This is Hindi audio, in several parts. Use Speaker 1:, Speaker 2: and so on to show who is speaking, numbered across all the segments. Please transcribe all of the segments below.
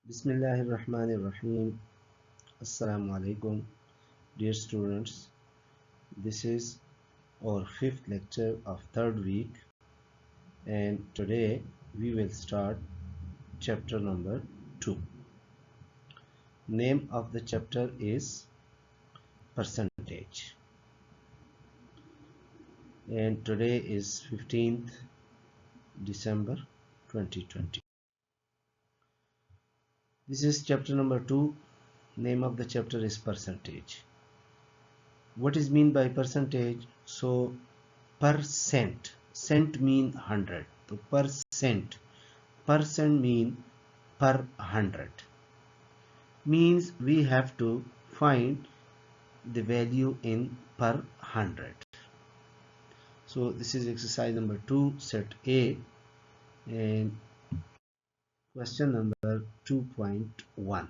Speaker 1: Bismillahirrahmanirrahim. Assalamu alaikum, dear students. This is our fifth lecture of third week, and today we will start chapter number 2. Name of the chapter is percentage, and today is 15th December 2020. This is chapter number 2. Name of the chapter is percentage. What is mean by percentage? So percent, cent mean 100, so percent mean per 100, means we have to find the value in per 100. So this is exercise number 2 set A and question number 2.1.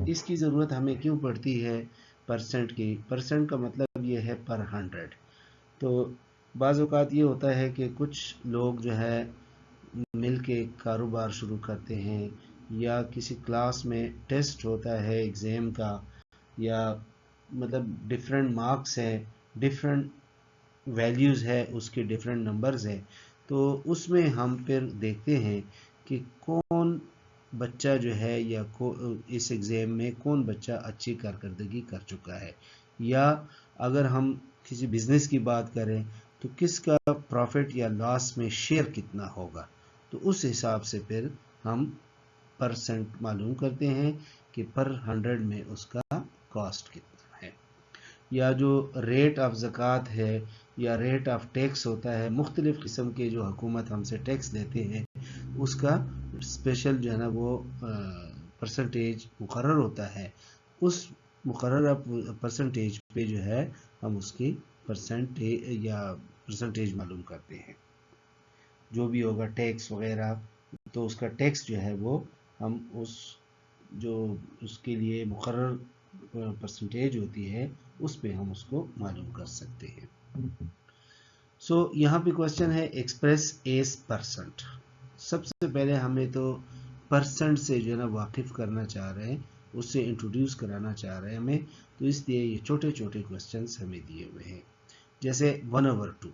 Speaker 1: इसकी ज़रूरत हमें क्यों पड़ती है परसेंट की? परसेंट का मतलब ये है पर 100. तो बाज़ औक़ात ये होता है कि कुछ लोग जो है मिल के कारोबार शुरू करते हैं, या किसी क्लास में टेस्ट होता है एग्ज़ाम का, या मतलब डिफरेंट मार्क्स हैं, डिफरेंट वैल्यूज़ है, उसके डिफरेंट नंबर्स हैं, तो उसमें हम फिर देखते हैं कि कौन बच्चा जो है या इस एग्ज़ाम में कौन बच्चा अच्छी कारकर्दगी कर चुका है, या अगर हम किसी बिज़नेस की बात करें तो किसका प्रॉफिट या लॉस में शेयर कितना होगा, तो उस हिसाब से फिर हम परसेंट मालूम करते हैं कि पर 100 में उसका कॉस्ट कितना है. या जो रेट ऑफ ज़कात है या रेट ऑफ टैक्स होता है, मुख्तलिफ़ किस्म के जो हुकूमत हमसे टैक्स लेते हैं, उसका स्पेशल जो है ना वो परसेंटेज मुकर्रर होता है. उस मुकर्रर परसेंटेज पे जो है हम उसकी परसेंटेज मालूम करते हैं. जो भी होगा टैक्स वगैरह, तो उसका टैक्स जो है वो हम उसके लिए मुकर्रर परसेंटेज होती है उस पे हम उसको मालूम कर सकते हैं. सो यहाँ पे क्वेश्चन है एक्सप्रेस एज परसेंट. सबसे पहले हमें तो परसेंट से जो है ना वाकिफ करना चाह रहे हैं, उससे इंट्रोड्यूस कराना चाह रहे हैं हमें, तो इसलिए ये छोटे छोटे क्वेश्चंस हमें दिए हुए हैं. जैसे 1/2.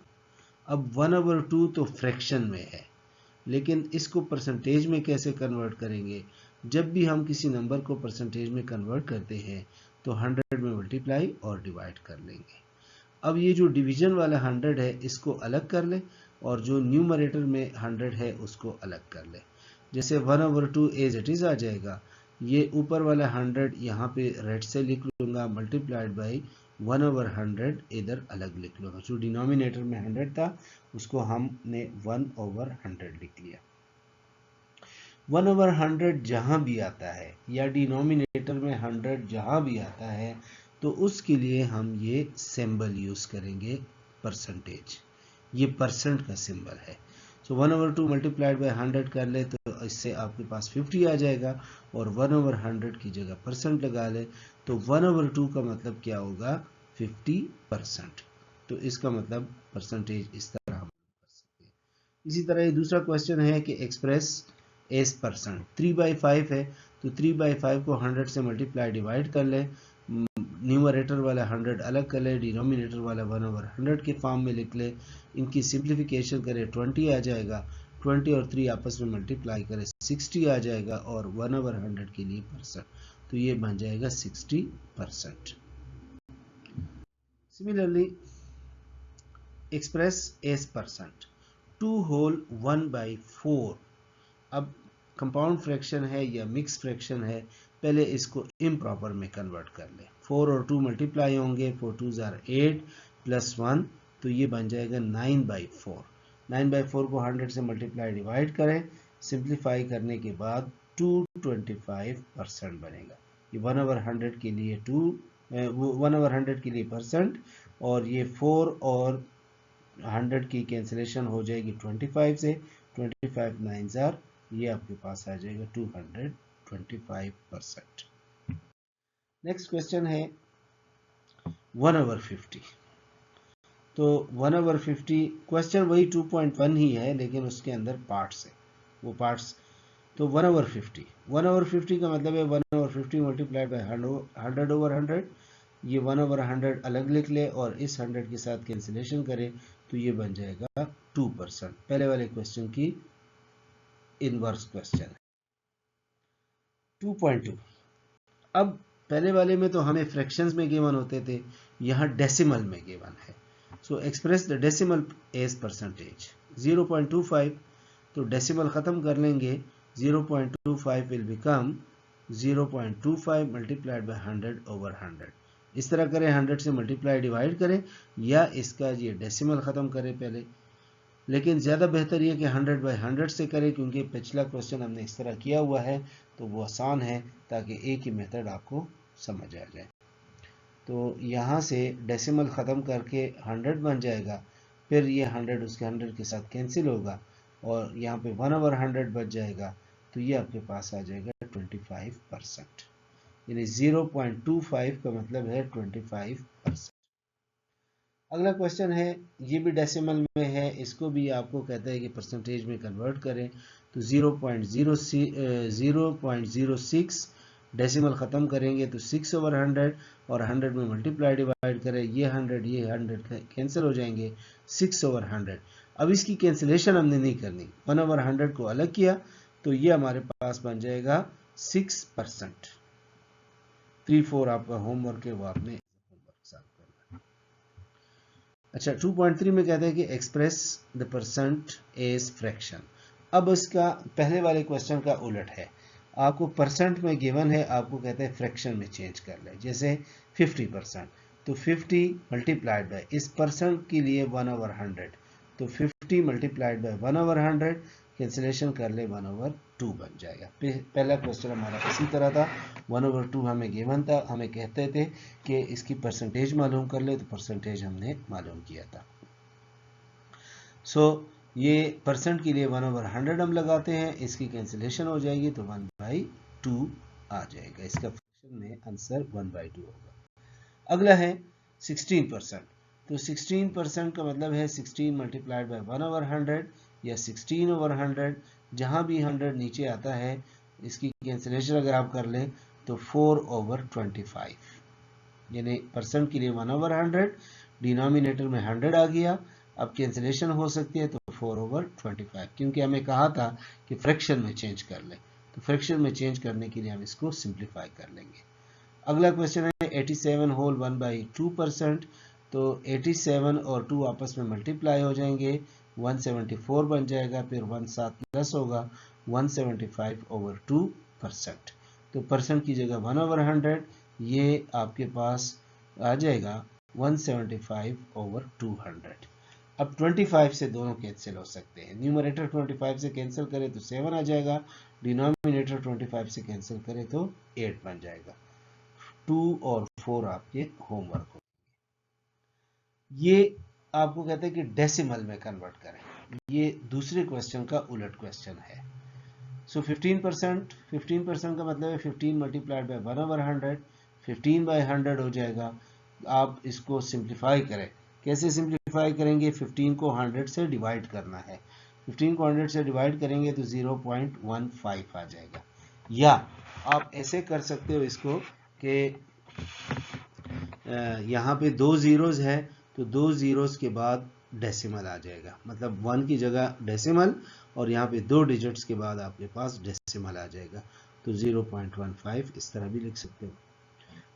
Speaker 1: अब 1/2 तो फ्रैक्शन में है, लेकिन इसको परसेंटेज में कैसे कन्वर्ट करेंगे? जब भी हम किसी नंबर को परसेंटेज में कन्वर्ट करते हैं तो 100 में मल्टीप्लाई और डिवाइड कर लेंगे. अब ये जो डिवीजन वाला 100 है इसको अलग कर ले, और जो न्यूमरेटर में 100 है उसको अलग कर ले. जैसे 1/2 एज इट इज़ आ जाएगा. ये ऊपर वाला 100 यहाँ पे रेड से लिख लूँगा, मल्टीप्लाइड बाई 1/100 इधर अलग लिख लूँगा. जो डिनोमिनेटर में 100 था उसको हमने 1/100 लिख लिया. 1/100 जहाँ भी आता है या डिनोमिनेटर में 100 जहाँ भी आता है, तो उसके लिए हम ये सिंबल यूज़ करेंगे परसेंटेज. ये परसेंट का सिंबल है. सो 1/2 मल्टीप्लाइड बाई 100 कर ले तो इससे आपके पास 50 आ जाएगा, और 1/100 की जगह परसेंट लगा ले तो 1/2 का मतलब क्या होगा? 50%. तो इसका मतलब परसेंटेज इस तरह हम कर सकते हैं. इसी तरह ये दूसरा क्वेश्चन है कि एक्सप्रेस एज परसेंट. 3/5 है तो 3/5 को 100 से मल्टीप्लाई डिवाइड कर ले, न्यूमरेटर वाला 100 अलग कर ले, डिनोमिनेटर वाला 1/100 के फॉर्म में लिख ले. इनकी सिंप्लीफिकेशन करें 20 आ जाएगा. 20 और 3 आपस में मल्टीप्लाई करें 60 आ जाएगा, और 1/100 के लिए परसेंट, तो ये बन जाएगा 60%. Similarly express as percent 2 whole 1/4. अब कंपाउंड फ्रैक्शन है या मिक्स फ्रैक्शन है, पहले इसको इम्प्रॉपर में कन्वर्ट कर ले. 4 और 2 मल्टीप्लाई होंगे, 4 2s are 8 प्लस 1, तो ये बन जाएगा 9/4. 9/4 को 100 से मल्टीप्लाई डिवाइड करें, सिंप्लीफाई करने के बाद 225% बनेगा. ये 1/100 के लिए 1/100 के लिए परसेंट, और ये 4 और 100 की कैंसिलेशन हो जाएगी 25 से. 25 9s are, ये आपके पास आ जाएगा 225%. नेक्स्ट क्वेश्चन है 1/50. तो 1/50 क्वेश्चन वही 2.1 ही है, लेकिन उसके अंदर पार्ट्स है. वो पार्ट्स तो 1/50, 1/50 का मतलब है 1/50 मल्टीप्लाइड बाय 100/100। ये 1/100 अलग लिख ले और इस 100 के साथ कैंसिलेशन करें तो ये बन जाएगा 2%। पहले वाले क्वेश्चन की इनवर्स क्वेश्चन है। 2.2। अब पहले वाले में तो हमें फ्रैक्शंस में गिवन होते थे, यहाँ डेसिमल में गिवन है। So express the decimal as percentage. 0.25, तो डेसिमल ख़त्म कर लेंगे, 0.25 विल बिकम 0.25 मल्टीप्लाइड बाय 100/100। इस तरह करें, 100 से मल्टीप्लाई डिवाइड करें, या इसका ये डेसिमल ख़त्म करें पहले। लेकिन ज़्यादा बेहतर ये कि 100/100 से करें, क्योंकि पिछला क्वेश्चन हमने इस तरह किया हुआ है तो वो आसान है, ताकि एक ही मेथड आपको समझ आ जाए। तो यहाँ से डेसिमल ख़त्म करके 100 बन जाएगा, फिर ये 100 उसके 100 के साथ कैंसिल होगा और यहाँ पे 1/100 बच जाएगा, तो ये आपके पास आ जाएगा 25%। यानी 0.25 का मतलब है 25%। अगला क्वेश्चन है, ये भी डेसिमल में है, इसको भी आपको कहता है कि परसेंटेज में कन्वर्ट करें। तो 0.06 डेसिमल ख़त्म करेंगे तो 6/100 और 100 में मल्टीप्लाई डिवाइड करें, ये 100 कैंसिल हो जाएंगे, 6/100। अब इसकी कैंसिलेशन हमने नहीं करनी, 1/100 को अलग किया तो ये हमारे पास बन जाएगा 6%। 3-4 आपका होमवर्क है, वो आपने होमवर्क सॉल्व करना है। अच्छा, 2.3 में कहते हैं कि express the percent as fraction. अब इसका पहले वाले क्वेश्चन का उलट है, आपको परसेंट में गिवन है, आपको कहते हैं फ्रैक्शन में चेंज कर ले। जैसे 50%, तो 50 मल्टीप्लाइड बाय, इस परसेंट के लिए 1/100, तो 50 मल्टीप्लाइड बाय 1/100, कैंसिलेशन कर ले 1/2 बन जाएगा। पहला क्वेश्चन हमारा इसी तरह था, 1/2 हमें गिवन था, हमें कहते थे कि इसकी परसेंटेज मालूम कर ले, तो परसेंटेज हमने मालूम किया था। सो ये परसेंट के लिए 1/100 हम लगाते हैं, इसकी कैंसिलेशन हो जाएगी तो 1/2 आ जाएगा। इसका फ्रैक्शन में आंसर 1/2 होगा। अगला है 16%, तो 16% का मतलब है 16 मल्टीप्लाइड बाय 1/100 या 16/100, जहां भी 100 नीचे आता है इसकी कैंसिलेशन अगर आप कर लें तो 4/25, यानी परसेंट के लिए 1/100, डिनोमिनेटर में 100 आ गया। अब कैंसिलेशन हो सकती है तो 4/25, क्योंकि हमें कहा था कि फ्रैक्शन में चेंज कर लें, तो फ्रैक्शन में चेंज करने के लिए हम इसको सिंप्लीफाई कर लेंगे। अगला क्वेश्चन है 87 होल 1/2%, तो 87 और 2 आपस में मल्टीप्लाई हो जाएंगे, 174 बन जाएगा, फिर 1 साथ प्लस होगा, 175/2%। तो परसेंट की जगह 1/100, ये आपके पास आ जाएगा 175/200। अब 25 से दोनों कैंसिल हो सकते हैं, न्यूमरेटर 25 से कैंसिल करें तो 7 आ जाएगा, डिनोमिनेटर 25 से कैंसिल करें तो 8 बन जाएगा। 2 और 4 आपके होमवर्क हो। ये आपको कहते हैं कि डेसिमल में कन्वर्ट करें, ये दूसरे क्वेश्चन का उलट क्वेश्चन है। सो 15% का मतलब है 15 मल्टीप्लाइड बाय 1/100, 15/100 हो जाएगा। आप इसको सिंप्लीफाई करें, कैसे सिंप्लीफाई करेंगे, 15 को 100 से डिवाइड करना है, 15 को 100 से डिवाइड करेंगे तो 0.15 आ जाएगा। या आप ऐसे कर सकते हो इसको कि यहाँ पे 2 जीरोज है, तो 2 जीरोज के बाद डेसिमल आ जाएगा, मतलब 1 की जगह डेसिमल और यहाँ पे 2 डिजिट्स के बाद आपके पास डेसिमल आ जाएगा, तो 0.15 इस तरह भी लिख सकते हो।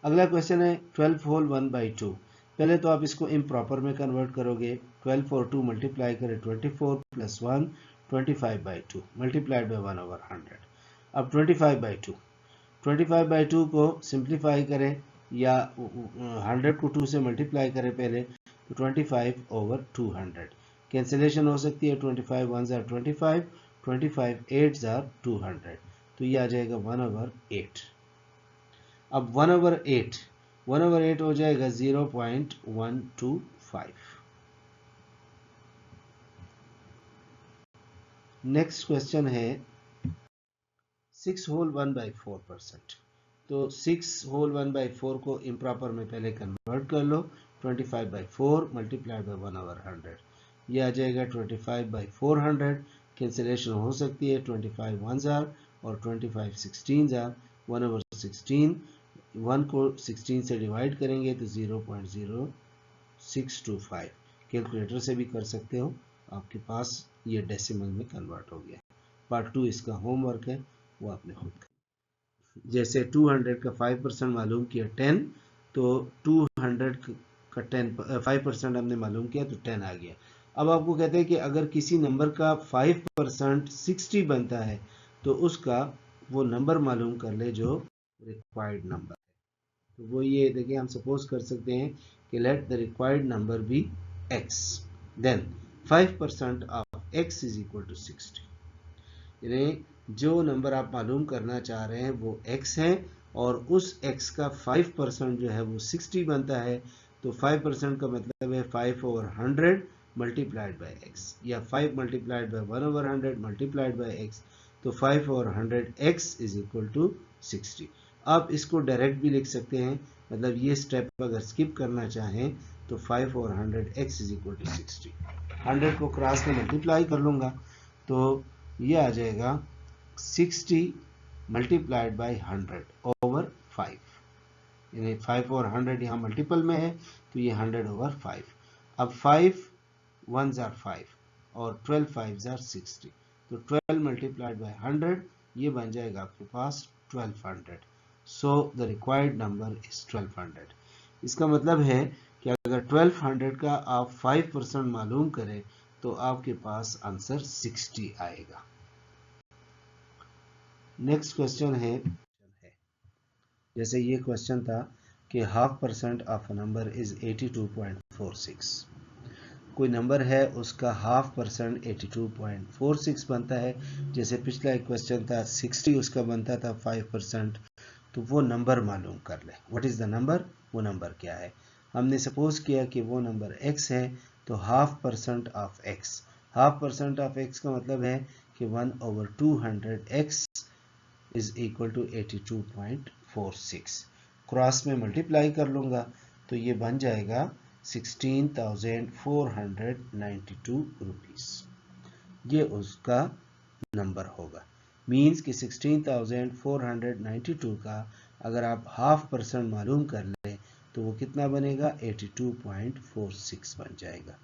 Speaker 1: अगला क्वेश्चन है 12 होल 1/2। पहले तो आप इसको इम्प्रॉपर में कन्वर्ट करोगे, 12 और 2 मल्टीप्लाई करें 24 प्लस 1 25/2 मल्टीप्लाइड बाय 1/100। अब 25/2 को सिंप्लीफाई करें, या 100 को 2 से मल्टीप्लाई करें पहले, तो 25/200 कैंसिलेशन हो सकती है, 25 1 ज़ार 25, 25 8 ज़ार 200, तो ये आ जाएगा 1/8। अब 1/8 हो जाएगा 0.125। नेक्स्ट क्वेश्चन है 6 होल 1/4%, तो 6 होल 1/4 को इम्प्रॉपर में पहले कन्वर्ट कर लो, 25/4 मल्टीप्लाइड बाय 1/100, ये आ जाएगा 25/400, कैंसिलेशन हो सकती है, 25 1 ज़ार और 25 16 ज़ा 1/16। 1 को 16 से डिवाइड करेंगे तो 0.0625। कैलकुलेटर से भी कर सकते हो, आपके पास ये डेसिमल में कन्वर्ट हो गया। पार्ट 2 इसका होमवर्क है, वो आपने खुद कर। जैसे 200 का 5% मालूम किया 10, तो 200 का 5% हमने मालूम किया तो 10 आ गया। अब आपको कहते हैं कि अगर किसी नंबर का 5% 60 बनता है तो उसका वो नंबर मालूम कर ले जो रिक्वायर्ड नंबर है। तो वो ये देखिए, हम सपोज कर सकते हैं कि let the required number be x, then 5% of x is equal to 60। यानी जो नंबर आप मालूम करना चाह रहे हैं वो x है और उस x का 5% जो है वो 60 बनता है। तो 5% का मतलब है 5/100 मल्टीप्लाइड बाई x, या 5 multiplied by 1/100 multiplied by x। तो 5/100 x इज इक्वल टू 60। आप इसको डायरेक्ट भी लिख सकते हैं, मतलब ये स्टेप अगर स्किप करना चाहें तो 5/100 x इज इक्वल टू 60। 100 को क्रॉस में मल्टीप्लाई कर लूँगा तो ये आ जाएगा 60 मल्टीप्लाइड बाई 100 ओवर 5। यानी 5 और 100 यहाँ मल्टीपल में है तो ये 100 ओवर 5। अब 5 1s are 5 और 12 5s are 60। तो 12 मल्टीप्लाइड बाई 100 ये बन जाएगा आपके पास 1200। So the required number is 1200। इसका मतलब है कि अगर 1200 का आप 5% मालूम करें तो आपके पास आंसर 60 आएगा। नेक्स्ट क्वेश्चन है, जैसे ये क्वेश्चन था कि 0.5% ऑफ अ नंबर इज 82.46। कोई नंबर है उसका 0.5% 82.46 बनता है। जैसे पिछला एक क्वेश्चन था 60 उसका बनता था 5%। तो वो नंबर मालूम कर ले, व्हाट इज द नंबर, वो नंबर क्या है। हमने सपोज किया कि वो नंबर x है, तो 0.5% ऑफ x, 0.5% ऑफ x का मतलब है कि 1/200 x is equal to 82.46। Cross में मल्टीप्लाई कर लूँगा तो ये बन जाएगा 16,492 रुपीज़। ये उसका नंबर होगा। मीन्स कि 16,492 का अगर आप 0.5% मालूम कर लें तो वो कितना बनेगा, 82.46 बन जाएगा।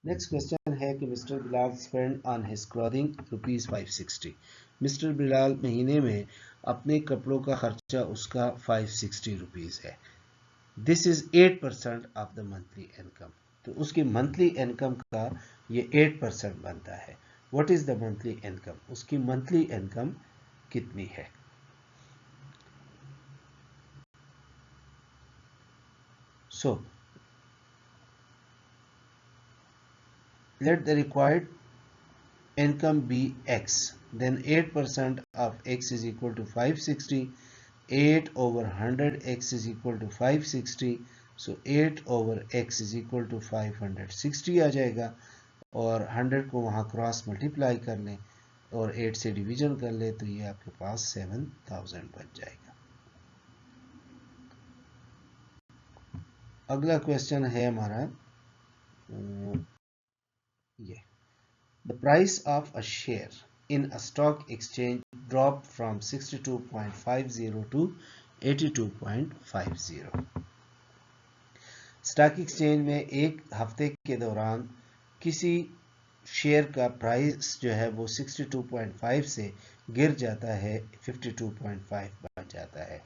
Speaker 1: नेक्स्ट क्वेश्चन है कि mister Bilal spend on his clothing ₹560। Mister Bilal महीने में अपने कपड़ों का खर्चा उसका 560 रुपीज़ है। This is 8% of the monthly income. तो उसकी मंथली इनकम का ये 8% बनता है। What is the monthly income, उसकी मंथली इनकम कितनी है। सो let the required income be x, then 8% of x is equal to 560, 8/100 x is equal to 560, so 8/x is equal to 560 आ जाएगा। और 100 को वहाँ क्रॉस मल्टीप्लाई कर लें और 8 से डिवीजन कर लें तो ये आपके पास 7000 बन जाएगा। अगला क्वेश्चन है हमारा ये, the price of a share in a stock exchange dropped from 62.50 to 82.50। Stock exchange में एक हफ्ते के दौरान किसी शेयर का प्राइस जो है वो 62.5 से गिर जाता है 52.5 बन जाता है।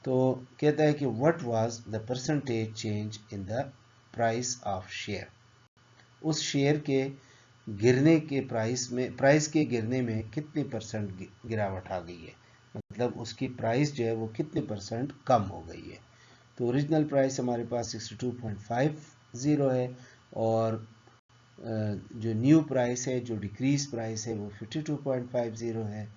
Speaker 1: तो कहता है कि what was the percentage change in the price of share. उस शेयर के गिरने के प्राइस के गिरने में कितने परसेंट गिरावट आ गई है, मतलब उसकी प्राइस जो है वो कितने परसेंट कम हो गई है। तो ओरिजिनल प्राइस हमारे पास 62.50 है और जो न्यू प्राइस है, जो डिक्रीज प्राइस है वो 52.50 है।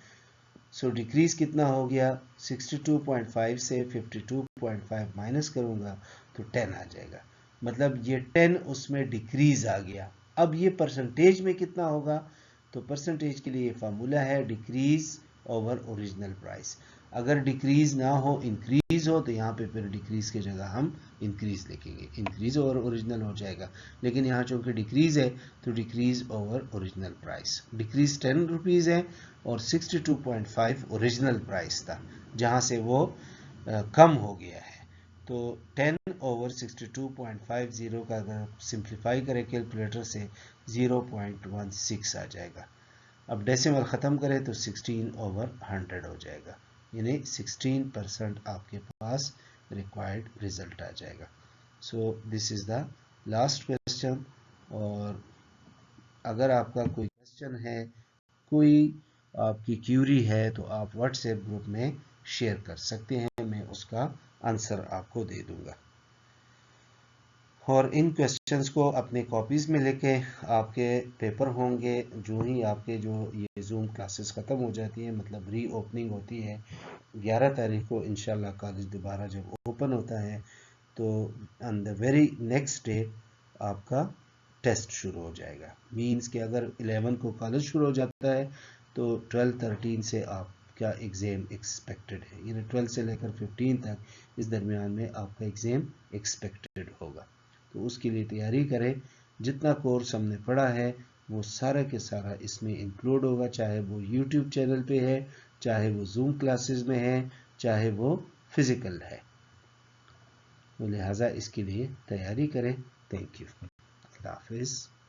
Speaker 1: सो डिक्रीज कितना हो गया, 62.5 से 52.5 माइनस करूंगा तो 10 आ जाएगा, मतलब ये 10 उसमें डिक्रीज आ गया। अब ये परसेंटेज में कितना होगा, तो परसेंटेज के लिए फार्मूला है डिक्रीज ओवर ओरिजिनल प्राइस। अगर डिक्रीज ना हो इंक्रीज हो तो यहाँ पे फिर डिक्रीज की जगह हम इंक्रीज लिखेंगे, इंक्रीज ओवर ओरिजिनल हो जाएगा। लेकिन यहाँ चूंकि डिक्रीज है तो decrease over original price. Decrease 10 rupees है और 62.5 ओरिजिनल प्राइस था, जहां से वो कम हो गया है। तो 10/62.50 का अगर सिंप्लीफाई करें कैलकुलेटर से 0.16 आ जाएगा। अब डेसिमल ख़त्म करें तो 16/100 हो जाएगा, यानी 16% आपके पास रिक्वायर्ड रिजल्ट आ जाएगा। So this is the last question. और अगर आपका कोई क्वेश्चन है, कोई आपकी क्यूरी है, तो आप व्हाट्सएप ग्रुप में शेयर कर सकते हैं, मैं उसका आंसर आपको दे दूंगा। और इन क्वेश्चंस को अपने कॉपीज़ में लेके आपके पेपर होंगे जो ही आपके जो ये जूम क्लासेस ख़त्म हो जाती है, मतलब री ओपनिंग होती है 11 तारीख को इंशाल्लाह। कॉलेज दोबारा जब ओपन होता है तो on the very next day आपका टेस्ट शुरू हो जाएगा। मीन्स कि अगर 11 को कॉलेज शुरू हो जाता है तो 12-13 से आपका एग्ज़ाम एक्सपेक्टेड है, यानी 12 से लेकर 15 तक इस दरमियान में आपका एग्ज़ाम एक्सपेक्टेड होगा। तो उसके लिए तैयारी करें। जितना कोर्स हमने पढ़ा है वो सारा के सारा इसमें इंक्लूड होगा, चाहे वो यूट्यूब चैनल पे है, चाहे वो जूम क्लासेस में है, चाहे वो फिज़िकल है। तो लिहाजा इसके लिए तैयारी करें। Thank you. अल्लाह हाफिज़।